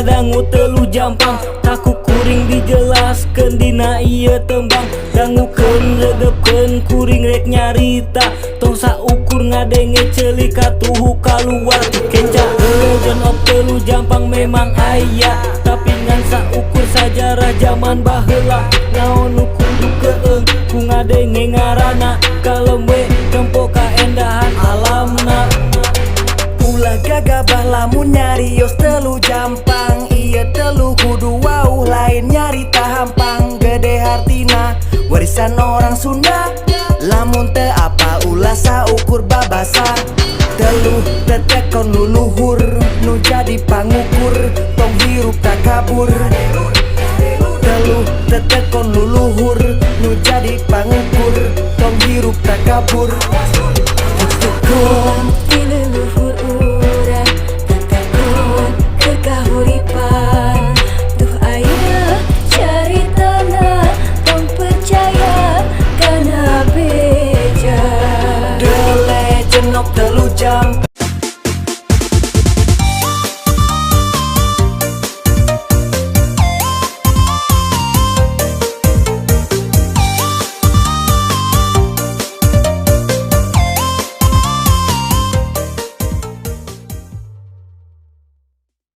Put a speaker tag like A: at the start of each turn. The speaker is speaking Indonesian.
A: dangu telu jampang. Taku kuring dijelaskan dina ieu tembang. Dangukeun redepkeun kuring rek nyarita. Tong saukur ngadenge ceuli katuhu kaluar. Kenca legend of telu jampang memang aya, tapi ngan saukur sajarah zaman baheula. Naon nu kudu keung ku ngadenge ngaranna. Kalem we tempo kaendahan alamna.
B: Ulah gagabah lamun nyarios telu jampang. Ieu telu kudu wau lain nyarita hampang. Gede hartina warisan orang Sunda. Lamun teu apa ulah saukur babasa. Telu tetekon luluhur nu jadi pangukur. Tong hirup tak kabur. Telu tetekon luluhur nu jadi pangukur. Tong hirup tak kabur. Tekun
C: leluhur urang tetekun kekahuripan. Tuh aya caritana tong percaya kana beja.
B: The legend of telu jampang.